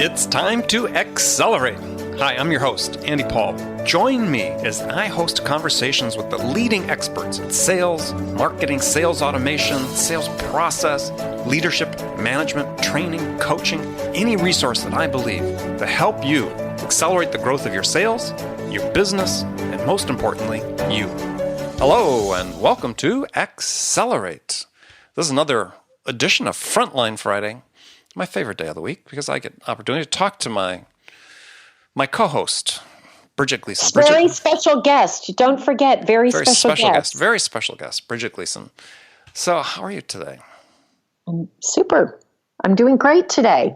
It's time to accelerate. Hi, I'm your host, Andy Paul. Join me as I host conversations with the leading experts in sales, marketing, sales automation, sales process, leadership, management, training, coaching, any resource that I believe to help you accelerate the growth of your sales, your business, and most importantly, you. Hello, and welcome to Accelerate. This is another edition of Frontline Friday, my favorite day of the week, because I get an opportunity to talk to my co-host, Bridget Gleason. Very special guest. Don't forget, very special guest. Very special guest, Bridget Gleason. So how are you today? I'm super. I'm doing great today.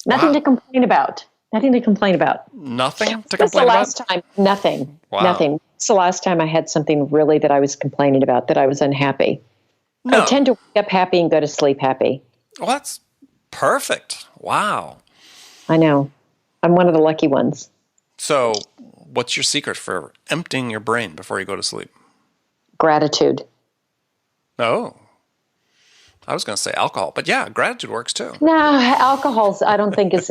Nothing to complain about. Nothing to complain about. Nothing to That's complain the about? last time. Nothing. Wow. Nothing. It's the last time I had something really that I was complaining about, that I was unhappy. No. I tend to wake up happy and go to sleep happy. Well, that's perfect. Wow. I know. I'm one of the lucky ones. So what's your secret for emptying your brain before you go to sleep? Gratitude. Oh, I was going to say alcohol, but yeah, gratitude works too. No, alcohol's, I don't think is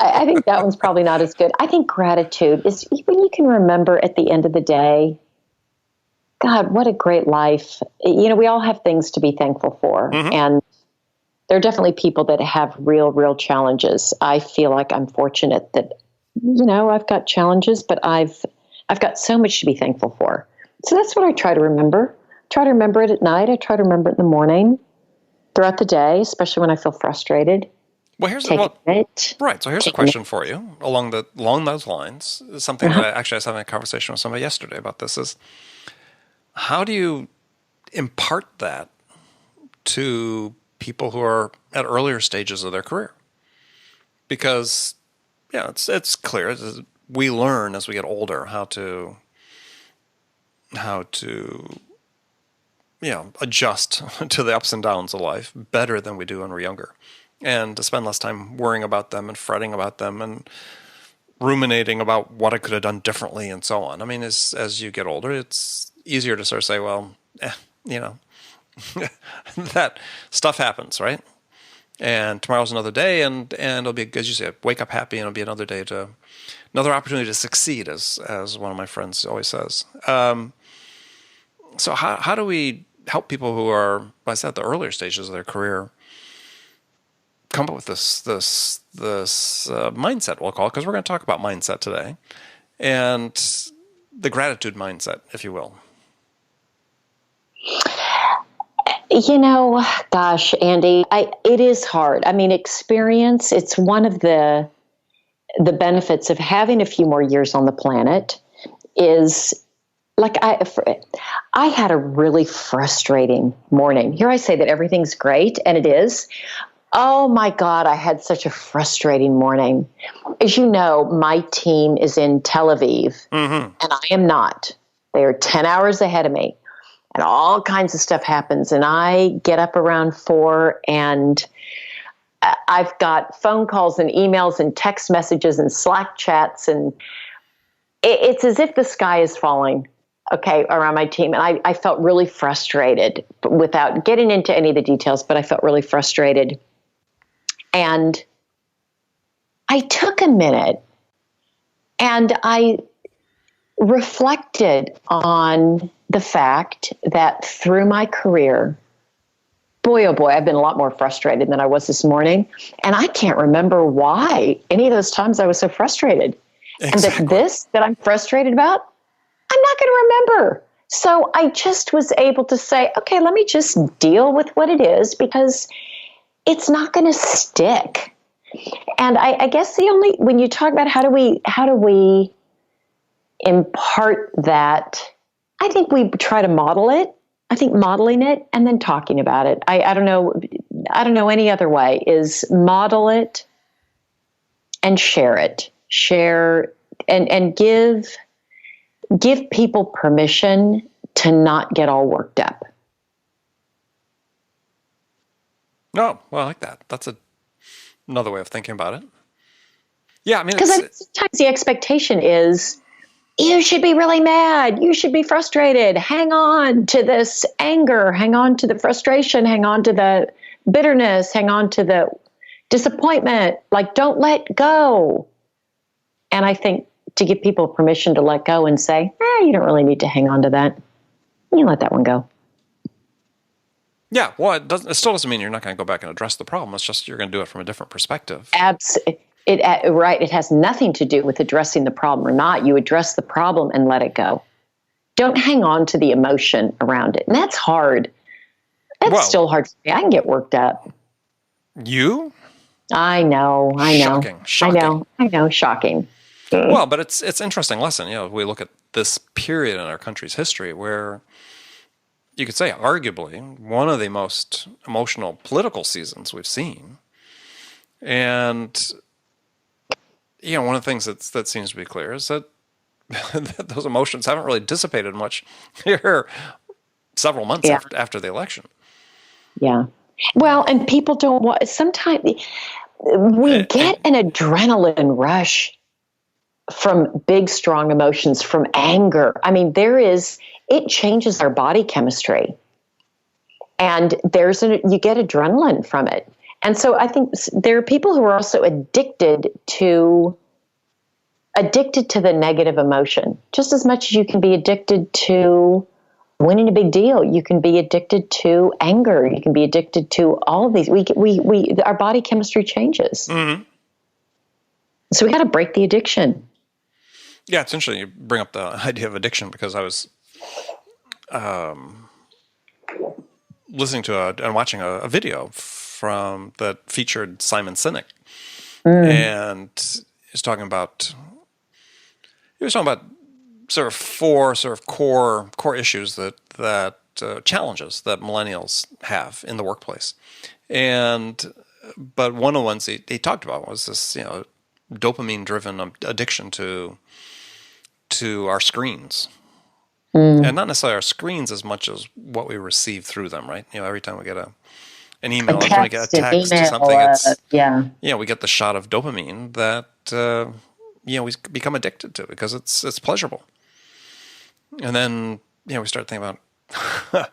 I think that one's probably not as good. I think gratitude is when you can remember at the end of the day, God, what a great life. You know, we all have things to be thankful for. Mm-hmm. And there are definitely people that have real challenges. I feel like I'm fortunate that, you know, I've got challenges, but I've got so much to be thankful for. So that's what I try to remember. Try to remember it at night. I try to remember it in the morning, throughout the day, especially when I feel frustrated. Well, here's Right. So here's a question for you along those lines. Something that I was having a conversation with somebody yesterday about. This is, how do you impart that to people who are at earlier stages of their career? Because, yeah, it's clear we learn as we get older how to adjust to the ups and downs of life better than we do when we're younger, and to spend less time worrying about them and fretting about them and ruminating about what I could have done differently and so on. I mean, as you get older, it's easier to sort of say, well, that stuff happens, right? And tomorrow's another day, and it'll be, as you say, wake up happy, and it'll be another day another opportunity to succeed, as one of my friends always says. So how do we help people who are, like I said, at the earlier stages of their career come up with this mindset, we'll call it, because we're going to talk about mindset today, and the gratitude mindset, if you will. You know, gosh, Andy, it is hard. I mean, experience, it's one of the benefits of having a few more years on the planet is, like, I had a really frustrating morning. Here I say that everything's great, and it is. Oh my God, I had such a frustrating morning. As you know, my team is in Tel Aviv, and I am not. They are 10 hours ahead of me. And all kinds of stuff happens. And I get up around 4, and I've got phone calls and emails and text messages and Slack chats. And it's as if the sky is falling, around my team. And I felt really frustrated, without getting into any of the details, but I felt really frustrated. And I took a minute and I reflected on the fact that through my career, boy, oh boy, I've been a lot more frustrated than I was this morning. And I can't remember why any of those times I was so frustrated. Exactly. And that I'm frustrated about, I'm not going to remember. So I just was able to say, okay, let me just deal with what it is, because it's not going to stick. And I guess when you talk about how do we impart that, I think we try to model it. I think modeling it and then talking about it. I don't know any other way, is model it and share it. Share and give people permission to not get all worked up. No, well, I like that. That's another way of thinking about it. Yeah, I mean, because sometimes the expectation is, you should be really mad. You should be frustrated. Hang on to this anger. Hang on to the frustration. Hang on to the bitterness. Hang on to the disappointment, like don't let go. And I think to give people permission to let go and say, you don't really need to hang on to that. You let that one go. Yeah, well, it still doesn't mean you're not going to go back and address the problem. It's just you're going to do it from a different perspective. Right. It has nothing to do with addressing the problem or not. You address the problem and let it go. Don't hang on to the emotion around it. And that's hard. That's still hard for me. I can get worked up. You? I know. Shocking. I know. Shocking. Well, but it's an interesting lesson. We look at this period in our country's history where you could say arguably one of the most emotional political seasons we've seen. And, one of the things that seems to be clear is that those emotions haven't really dissipated much here several months after the election. Yeah. Well, and people don't want, sometimes we get an adrenaline rush from big, strong emotions, from anger. I mean, it changes our body chemistry. And you get adrenaline from it. And so I think there are people who are also addicted to the negative emotion, just as much as you can be addicted to winning a big deal. You can be addicted to anger. You can be addicted to all of these. Our body chemistry changes. Mm-hmm. So we got to break the addiction. Yeah, it's interesting you bring up the idea of addiction because I was listening to and watching a video that featured Simon Sinek, and he was talking about sort of four sort of core issues that challenges that millennials have in the workplace, but one of the ones he talked about was this dopamine driven addiction to our screens. And not necessarily our screens as much as what we receive through them, right? Every time we get an email, every time we get a text or something, we get the shot of dopamine that we become addicted to because it's pleasurable. And then we start thinking about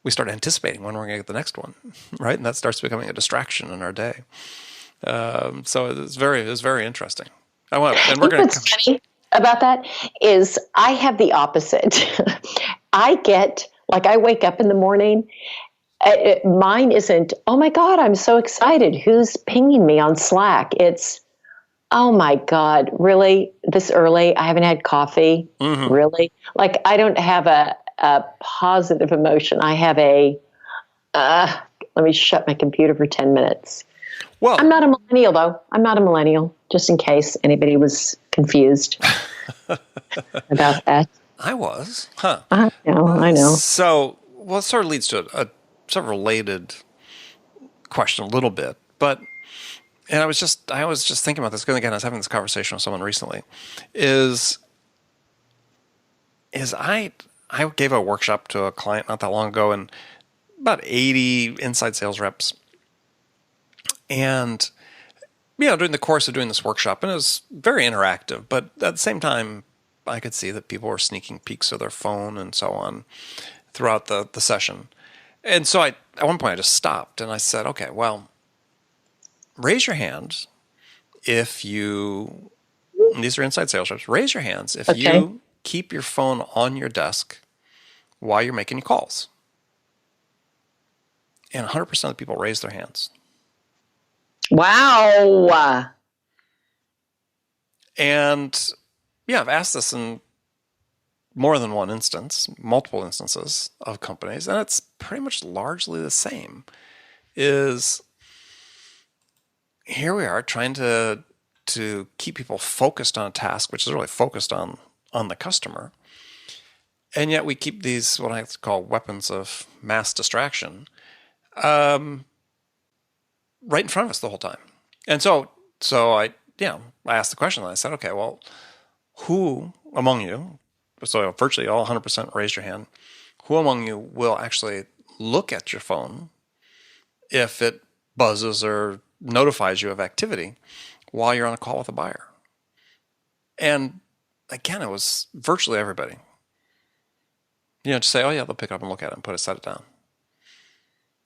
we start anticipating when we're going to get the next one, right? And that starts becoming a distraction in our day. So it's very interesting. What's funny about that is I have the opposite. I wake up in the morning. Mine isn't, oh my God, I'm so excited. Who's pinging me on Slack? It's, oh my God, really? This early? I haven't had coffee? Mm-hmm. Really? Like, I don't have a positive emotion. I have let me shut my computer for 10 minutes. Well, I'm not a millennial, though. I'm not a millennial, just in case anybody was confused about that. I was. Huh. I know. So, it sort of leads to a sort of related question a little bit, and I was just thinking about this, because again, I was having this conversation with someone recently, is I gave a workshop to a client not that long ago, and about 80 inside sales reps. And, during the course of doing this workshop, and it was very interactive, but at the same time, I could see that people were sneaking peeks of their phone and so on throughout the session. And so at one point I just stopped and I said, okay, well, raise your hands if these are inside sales reps, raise your hands if you keep your phone on your desk while you're making your calls. And 100% of the people raised their hands. Wow. And I've asked this in more than one instance, multiple instances of companies, and it's pretty much largely the same. Is here we are trying to keep people focused on a task, which is really focused on the customer, and yet we keep these what I call weapons of mass distraction right in front of us the whole time. And so I asked the question, and I said, okay, well, who among you, so virtually all 100% raised your hand, who among you will actually look at your phone if it buzzes or notifies you of activity while you're on a call with a buyer? And again, it was virtually everybody. Just say, oh yeah, they'll pick it up and look at it and set it down.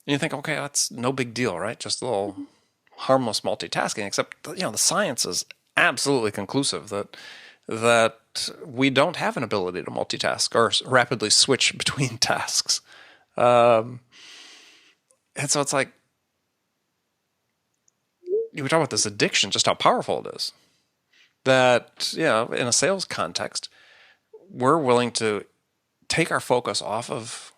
And you think, okay, that's no big deal, right? Just a little harmless multitasking, except, the science is absolutely conclusive that we don't have an ability to multitask or rapidly switch between tasks. And so it's like, we talk about this addiction, just how powerful it is. That, in a sales context, we're willing to take our focus off of,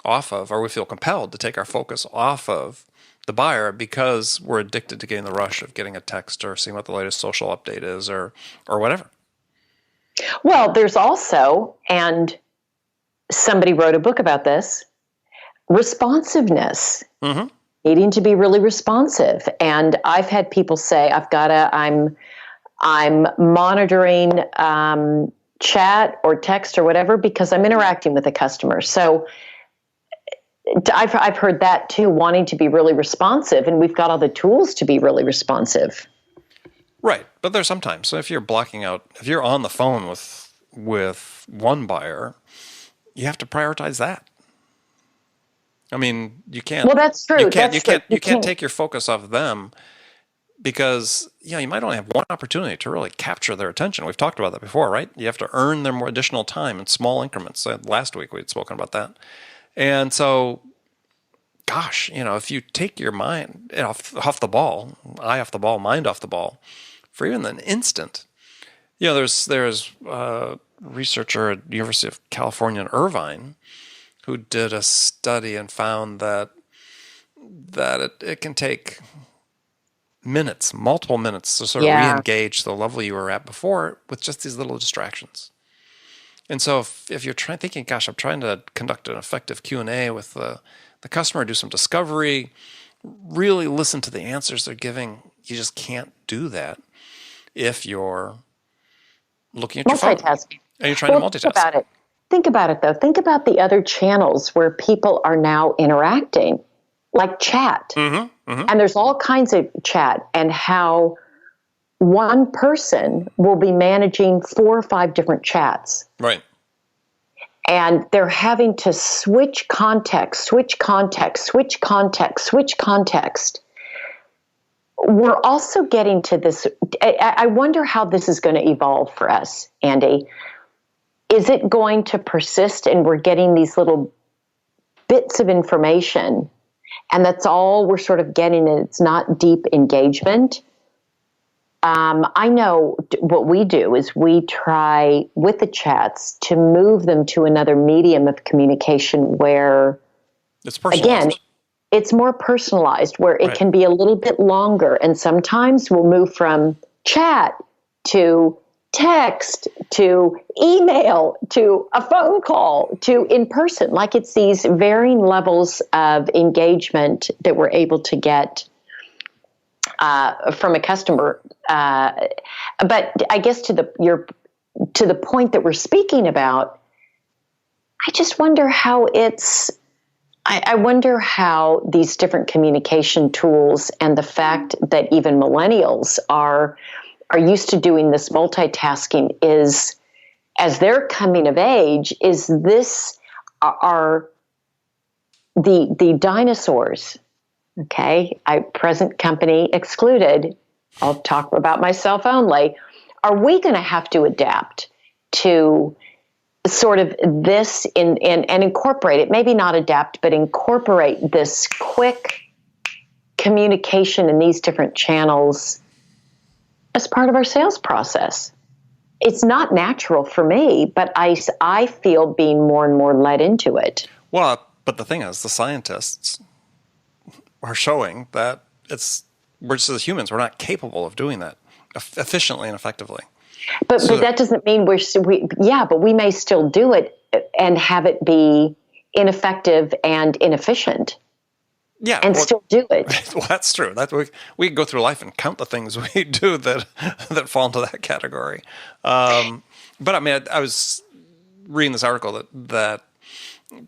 or we feel compelled to take our focus off of the buyer because we're addicted to getting the rush of getting a text or seeing what the latest social update is or whatever. Well, there's also, and somebody wrote a book about this, responsiveness. Mm-hmm. Needing to be really responsive. And I've had people say, I'm monitoring chat or text or whatever because I'm interacting with a customer. So I've heard that too, wanting to be really responsive, and we've got all the tools to be really responsive. Right. But there's sometimes, so if you're on the phone with one buyer, you have to prioritize that. I mean, you can't. Well, that's true. You can't take your focus off them because you might only have one opportunity to really capture their attention. We've talked about that before, right? You have to earn them more additional time in small increments. Last week we had spoken about that, and so, gosh, if you take your mind off the ball, eye off the ball, mind off the ball, for even an instant, there's a researcher at the University of California in Irvine who did a study and found that it can take minutes, multiple minutes to sort of re-engage the level you were at before with just these little distractions. And so if you're thinking, gosh, I'm trying to conduct an effective Q&A with the customer, do some discovery, really listen to the answers they're giving, you just can't do that if you're looking at your phone. Multitasking. And you're trying to multitask. Think about it, though. Think about the other channels where people are now interacting, like chat. Mm-hmm, mm-hmm. And there's all kinds of chat, and how one person will be managing 4 or 5 different chats. Right. And they're having to switch context. We're also getting to this. I wonder how this is going to evolve for us, Andy. Is it going to persist and we're getting these little bits of information and that's all we're sort of getting, and it's not deep engagement? I know what we do is we try with the chats to move them to another medium of communication where, it's personalized. Again, it's more personalized, where it can be a little bit longer. And sometimes we'll move from chat to text to email to a phone call to in person. Like, it's these varying levels of engagement that we're able to get from a customer. But I guess to the point that we're speaking about, I just wonder how I wonder how these different communication tools and the fact that even millennials are used to doing this multitasking is, as they're coming of age, is this are the dinosaurs, okay? Present company excluded. I'll talk about myself only. Are we going to have to adapt to sort of this and incorporate it? Maybe not adapt, but incorporate this quick communication in these different channels as part of our sales process. It's not natural for me, but I feel being more and more led into it. Well, but the thing is, the scientists are showing that we're just, as humans, we're not capable of doing that efficiently and effectively. But that doesn't mean but we may still do it and have it be ineffective and inefficient. Yeah, and still do it. Well, that's true. We can go through life and count the things we do that fall into that category. But I mean, I was reading this article that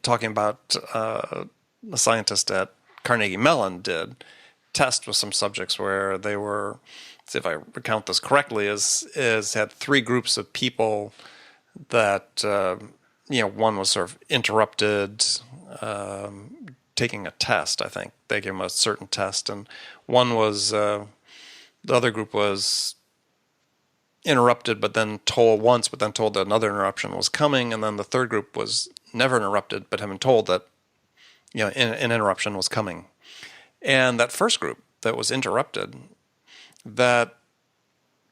talking about a scientist at Carnegie Mellon did test with some subjects where they were, see if I recount this correctly, is had 3 groups of people that one was sort of interrupted, taking a test, I think. They gave them a certain test, and one was, the other group was interrupted, but then told once, but then told that another interruption was coming, and then the third group was never interrupted, but had been told that, an interruption was coming. And that first group that was interrupted, that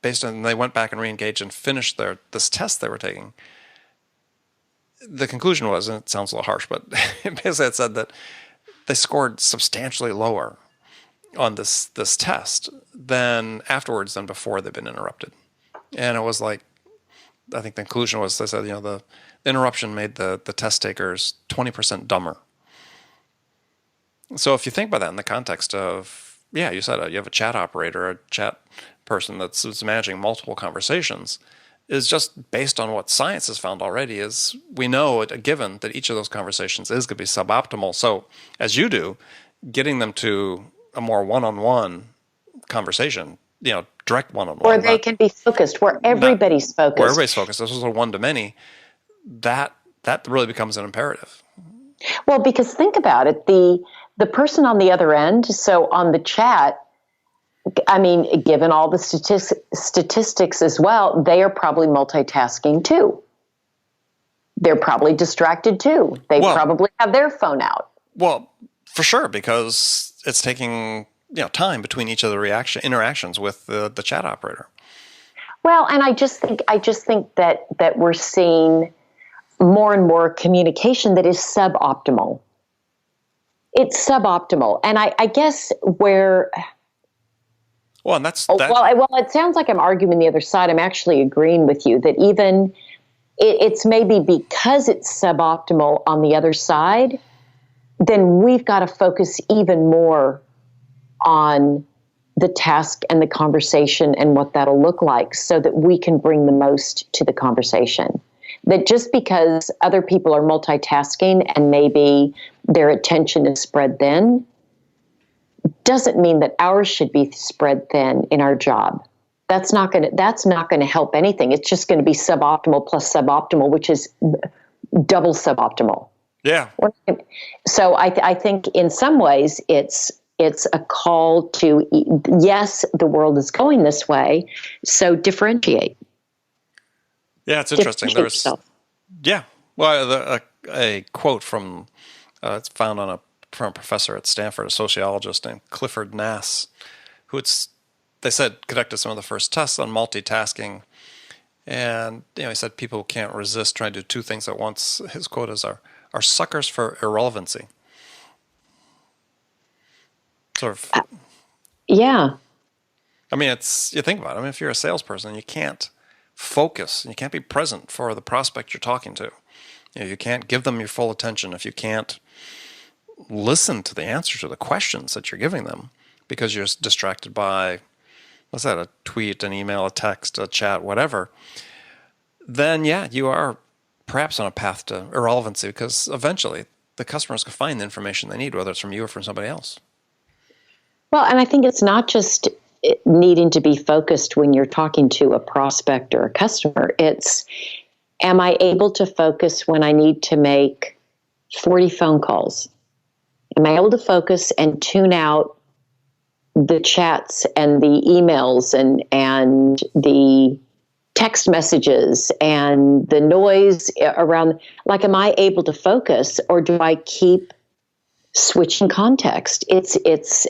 based on, they went back and re-engaged and finished this test they were taking. The conclusion was, and it sounds a little harsh, but basically it said that they scored substantially lower on this test than afterwards than before they'd been interrupted. And it was like, I think the conclusion was, they said, the interruption made the test takers 20% dumber. So if you think about that in the context of, you said you have a chat operator, a chat person that's managing multiple conversations, is just based on what science has found already, is we know a given that each of those conversations is going to be suboptimal. So as you do, getting them to a more one-on-one conversation, direct one-on-one. Where they can be focused, where everybody's focused. Where everybody's focused. This is a one-to-many. That really becomes an imperative. Well, because think about it, the person on the other end, so on the chat, I mean, given all the statistics as well, they are probably multitasking too. They're probably distracted too. They probably have their phone out. Well, for sure, because it's taking time between each of the interactions with the chat operator. Well, and I just think that we're seeing more and more communication that is suboptimal. It's suboptimal, and I guess where. Well, and that's well. It sounds like I'm arguing the other side. I'm actually agreeing with you that even it's maybe because it's suboptimal on the other side, then we've got to focus even more on the task and the conversation and what that'll look like, so that we can bring the most to the conversation. That just because other people are multitasking and maybe their attention is spread thin, doesn't mean that ours should be spread thin in our job. That's not going to help anything. It's just going to be suboptimal plus suboptimal, which is double suboptimal. Yeah. So I think in some ways it's a call to, yes, the world is going this way, so differentiate. Yeah, it's interesting. Well, a quote from it's found from a professor at Stanford, a sociologist named Clifford Nass, they said conducted some of the first tests on multitasking, and he said people can't resist trying to do two things at once. His quote is, "are suckers for irrelevancy." Sort of. Yeah. I mean, you think about it. I mean, if you're a salesperson, you can't focus. You can't be present for the prospect you're talking to. You can't give them your full attention if you can't listen to the answer to the questions that you're giving them, because you're distracted by, what's that, a tweet, an email, a text, a chat, whatever. Then, you are perhaps on a path to irrelevancy, because eventually the customers can find the information they need, whether it's from you or from somebody else. Well, and I think it's not just needing to be focused when you're talking to a prospect or a customer. It's, am I able to focus when I need to make 40 phone calls? Am I able to focus and tune out the chats and the emails and the text messages and the noise around? Like, am I able to focus, or do I keep switching context? It's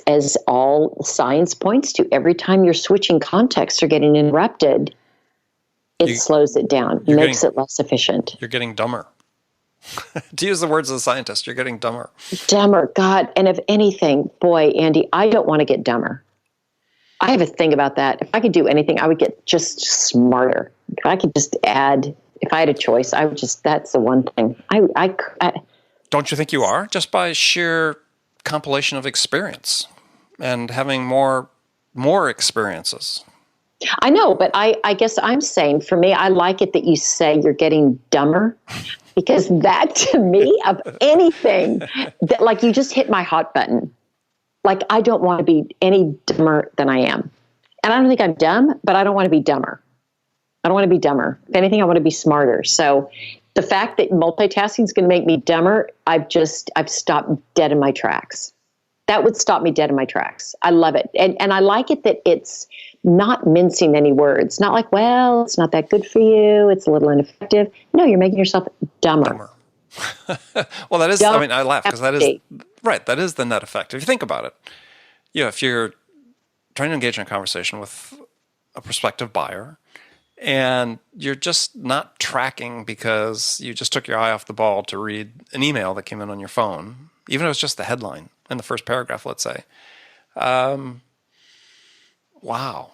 as all science points to, every time you're switching context or getting interrupted, it slows it down, makes it less efficient. You're getting dumber. To use the words of the scientist, you're getting dumber. Dumber, God. And if anything, boy, Andy, I don't want to get dumber. I have a thing about that. If I could do anything, I would get just smarter. If I could just add, if I had a choice, I would just, that's the one thing. I Don't you think you are? Just by sheer compilation of experience and having more experiences. I know, but I guess I'm saying, for me, I like it that you say you're getting dumber, because that, to me, of anything, that, like, you just hit my hot button. Like, I don't want to be any dumber than I am. And I don't think I'm dumb, but I don't want to be dumber. I don't want to be dumber. If anything, I want to be smarter. So The fact that multitasking is going to make me dumber, I've stopped dead in my tracks. That would stop me dead in my tracks. I love it. And I like it that it's not mincing any words. Not like, well, it's not that good for you. It's a little ineffective. No, you're making yourself dumber. Well, that is, I mean, I laugh because that is, right, that is the net effect. If you think about it, if you're trying to engage in a conversation with a prospective buyer and you're just not tracking because you just took your eye off the ball to read an email that came in on your phone, even if it was just the headline in the first paragraph, let's say, wow,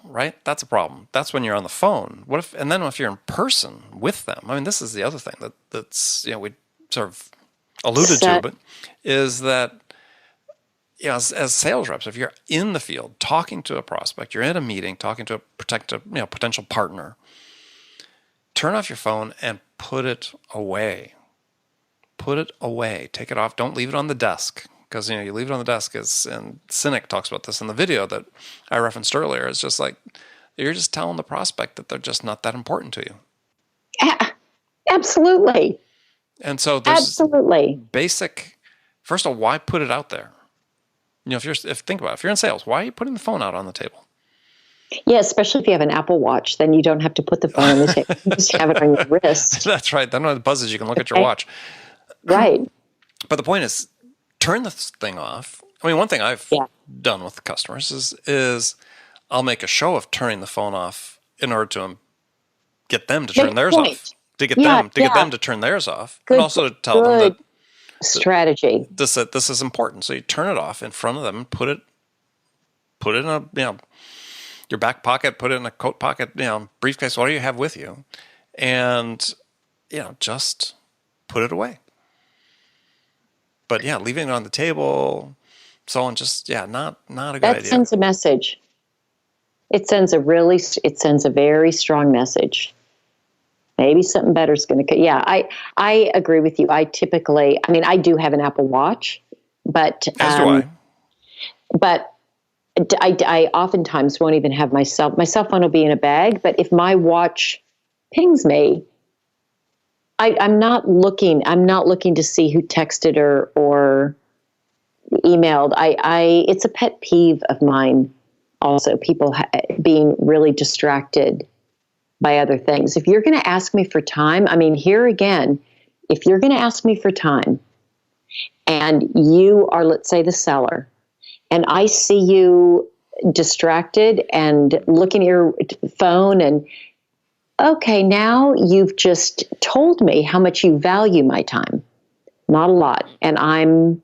right? That's a problem. That's when you're on the phone. And then if you're in person with them, I mean, this is the other thing that's, we sort of alluded to, but is that, as sales reps, if you're in the field talking to a prospect, you're in a meeting talking to a potential partner, turn off your phone and put it away. Put it away. Take it off. Don't leave it on the desk. Because, you leave it on the desk, and Cynic talks about this in the video that I referenced earlier. It's just like, you're just telling the prospect that they're just not that important to you. Absolutely. And so there's basic, first of all, why put it out there? Think about it, if you're in sales, why are you putting the phone out on the table? Yeah, especially if you have an Apple Watch, then you don't have to put the phone on the table. You just have it on your wrist. That's right. Then when it buzzes, you can look at your watch. Right. But the point is, turn this thing off. I mean, one thing I've done with customers is I'll make a show of turning the phone off in order to get them to turn theirs off. To get them to turn theirs off. And also to tell them that strategy. This is important. So you turn it off in front of them and put it in a your back pocket, put it in a coat pocket, briefcase, whatever you have with you, and just put it away. But leaving it on the table, so on, just not a good idea. That sends a message. It sends a very strong message. Maybe something better is going to come. Yeah, I agree with you. I do have an Apple Watch, but as do I. But I oftentimes won't even have my cell phone will be in a bag. But if my watch pings me, I'm not looking to see who texted or emailed. It's a pet peeve of mine. Also, people being really distracted by other things. If you're going to ask me for time, I mean, here again, if you're going to ask me for time and you are, let's say, the seller, and I see you distracted and looking at your phone and, okay, now you've just told me how much you value my time. Not a lot. And I'm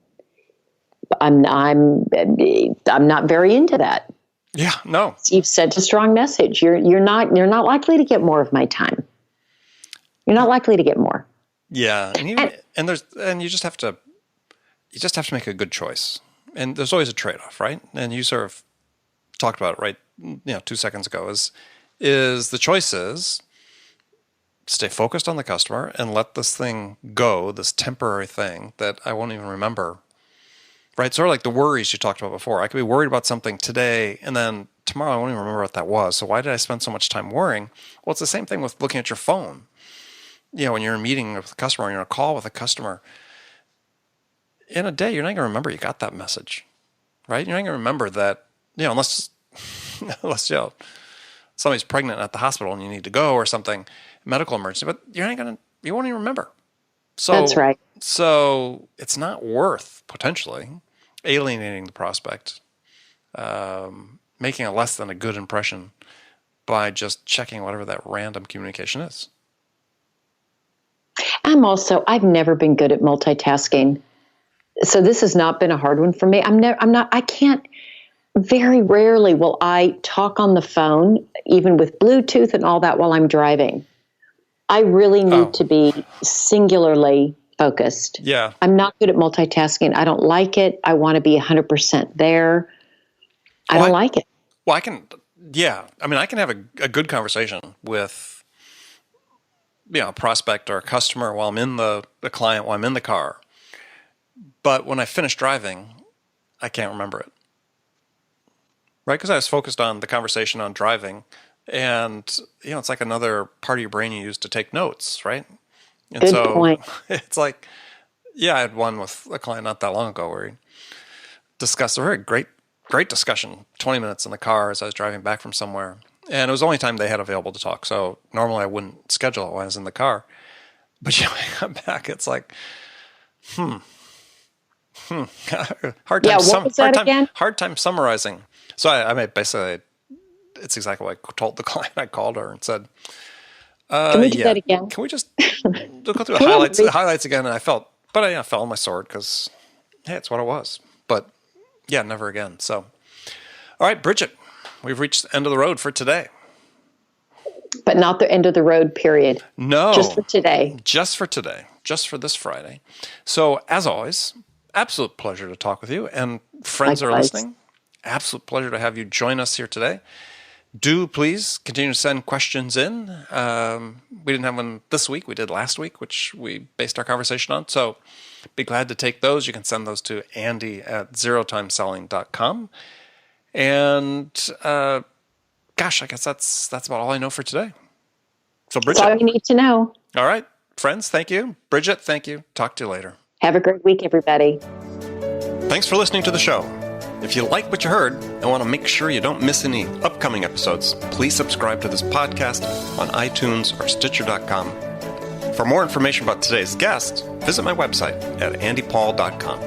not very into that. Yeah, no. You've sent a strong message. You're not likely to get more of my time. You're not likely to get more. Yeah, and you just have to make a good choice. And there's always a trade-off, right? And you sort of talked about it, right? 2 seconds ago is the choice is stay focused on the customer and let this thing go, this temporary thing that I won't even remember. Right, sort of like the worries you talked about before. I could be worried about something today, and then tomorrow I won't even remember what that was. So why did I spend so much time worrying? Well, it's the same thing with looking at your phone. When you're in a meeting with a customer, or you're in a call with a customer, in a day, you're not going to remember you got that message, right? You're not going to remember that, unless somebody's pregnant at the hospital and you need to go or something, medical emergency, but you won't even remember. So that's right. So it's not worth potentially alienating the prospect, making a less than a good impression by just checking whatever that random communication is. I've never been good at multitasking. So this has not been a hard one for me. Very rarely will I talk on the phone, even with Bluetooth and all that, while I'm driving. I really need to be singularly focused. Yeah. I'm not good at multitasking. I don't like it. I want to be 100% there. I don't like it. Well, I can have a good conversation with, a prospect or a customer while I'm in the client, while I'm in the car. But when I finish driving, I can't remember it. Right? Because I was focused on the conversation on driving. And, it's like another part of your brain you use to take notes, right? And Good so point. it's like, yeah, I had one with a client not that long ago where he discussed a very great discussion, 20 minutes in the car as I was driving back from somewhere. And it was the only time they had available to talk. So normally I wouldn't schedule it when I was in the car. But when I got back, it's like, hard time summarizing. So I mean, basically, it's exactly what I told the client. I called her and said, can we do that again? Can we just go through the highlights again? And I felt on my sword because, hey, it's what it was. But yeah, never again. So, all right, Bridget, we've reached the end of the road for today. But not the end of the road, period. No. Just for today. Just for today. Just for this Friday. So, as always, absolute pleasure to talk with you. And friends that are listening, absolute pleasure to have you join us here today. Do please continue to send questions in. We didn't have one this week. We did last week, which we based our conversation on. So be glad to take those. You can send those to andy@zerotimeselling.com. And gosh, I guess that's about all I know for today. So Bridget. That's all you need to know. All right. Friends, thank you. Bridget, thank you. Talk to you later. Have a great week, everybody. Thanks for listening to the show. If you like what you heard and want to make sure you don't miss any upcoming episodes, please subscribe to this podcast on iTunes or Stitcher.com. For more information about today's guest, visit my website at andypaul.com.